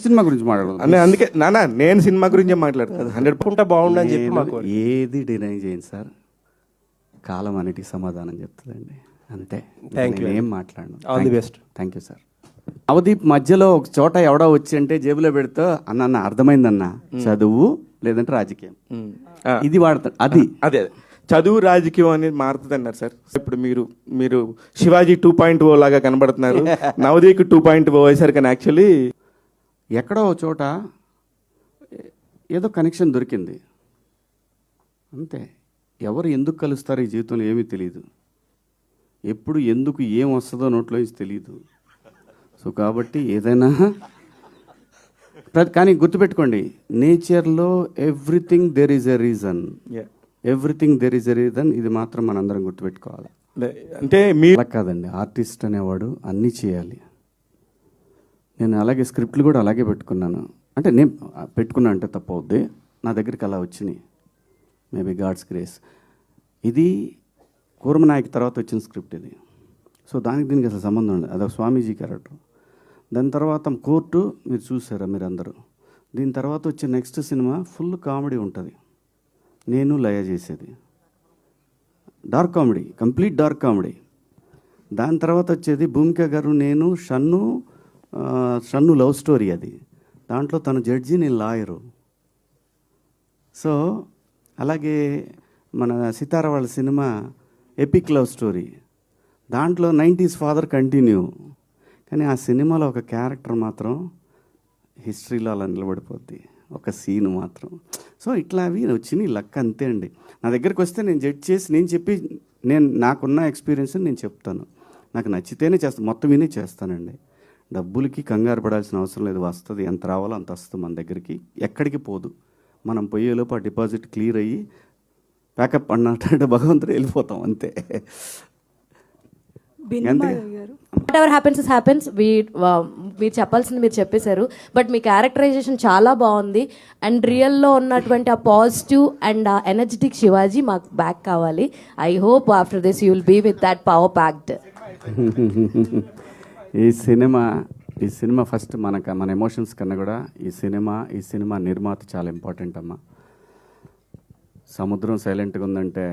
Cinema గురించి మాట్లాడదు అన్న అందుకే నాన్న నేను సినిమా గురించే మాట్లాడతాను 100% బాగుండని చెప్పి మాకు ఏది డినై చేయండి సార్, కాలం అన్నిటికి సమాధానం చెప్తుందండి, అంతే. Thank you. ఏం మాట్లాడను. All the best. Thank you sir. Navdeep మధ్యలో ఒక చోట ఎవడో వచ్చి అంటే జేబులో పెడితే అన్న అర్థమైందన్న, చదువు లేదంటే రాజకీయం, ఇది వాడతాడు. అది అదే చదువు రాజకీయం అనేది మారుతుంది అన్నారు సార్. ఇప్పుడు మీరు శివాజీ 2.0 లాగా కనబడుతున్నారు, నవదీప్ 2.0 అయ్యేసరికి కానీ యాక్చువల్లీ ఎక్కడో ఒక చోట ఏదో కనెక్షన్ దొరికింది, అంతే. ఎవరు ఎందుకు కలుస్తారు ఈ జీవితంలో ఏమీ తెలియదు, ఎప్పుడు ఎందుకు ఏం వస్తుందో నోట్లో నుంచి తెలియదు. సో కాబట్టి ఏదైనా కానీ గుర్తుపెట్టుకోండి, నేచర్లో everything there is a reason, everything there is a reason. ఇది మాత్రం మనందరం గుర్తుపెట్టుకోవాలి. అంటే మీరు అలా కాదండి, ఆర్టిస్ట్ అనేవాడు అన్నీ చేయాలి. నేను అలాగే స్క్రిప్ట్లు కూడా అలాగే పెట్టుకున్నాను. అంటే నేను పెట్టుకున్నా అంటే తప్పు అవుద్ది, నా దగ్గరికి అలా వచ్చినాయి, మేబీ గాడ్స్ గ్రేస్. ఇది కూర్మనాయక్ తర్వాత వచ్చిన స్క్రిప్ట్ ఇది. సో దానికి దీనికి అసలు సంబంధం ఉండదు, అదొక స్వామీజీ క్యారెక్టర్. దాని తర్వాత కోర్టు మీరు చూసారా మీరు అందరూ. దీని తర్వాత వచ్చే నెక్స్ట్ సినిమా ఫుల్ కామెడీ ఉంటుంది, నేను లయ చేసేది dark comedy, complete dark comedy. దాని తర్వాత వచ్చేది భూమిక గారు నేను షన్ను లవ్ స్టోరీ. అది దాంట్లో తను జడ్జి, నేను లాయరు. సో అలాగే మన సితార వాళ్ళ సినిమా ఎపిక్ లవ్ స్టోరీ, దాంట్లో 90s ఫాదర్ కంటిన్యూ. కానీ ఆ సినిమాలో ఒక క్యారెక్టర్ మాత్రం హిస్టరీలో అలా నిలబడిపోద్ది, ఒక సీన్ మాత్రం. సో ఇట్లా అవి వచ్చినాయి, లక్ అంతే అండి. నా దగ్గరికి వస్తే నేను జడ్జ్ చేసి నేను నాకున్న ఎక్స్పీరియన్స్ నేను చెప్తాను, నాకు నచ్చితేనే చేస్తాను, మొత్తం విని చేస్తానండి. డబ్బులకి కంగారు పడాల్సిన అవసరం లేదు, వస్తుంది, ఎంత రావాలో అంత వస్తుంది మన దగ్గరికి, ఎక్కడికి పోదు. మనం పోయేలోపు ఆ డిపాజిట్ క్లియర్ అయ్యి ప్యాకప్ అన్నట్టు భగవంతుడు వెళ్ళిపోతాం, అంతే. వాట్ ఎవర్ హ్యాపెన్స్ మీరు చెప్పాల్సింది మీరు చెప్పేశారు. బట్ మీ క్యారెక్టరైజేషన్ చాలా బాగుంది. అండ్ రియల్లో ఉన్నటువంటి ఆ పాజిటివ్ అండ్ ఆ ఎనర్జెటిక్ శివాజీ మాకు బ్యాక్ కావాలి. I hope after this you will be with that power packed. ఈ సినిమా ఫస్ట్ మన ఎమోషన్స్ కన్నా కూడా ఈ సినిమా నిర్మాత చాలా ఇంపార్టెంట్ అమ్మా. సముద్రం సైలెంట్గా ఉందంటే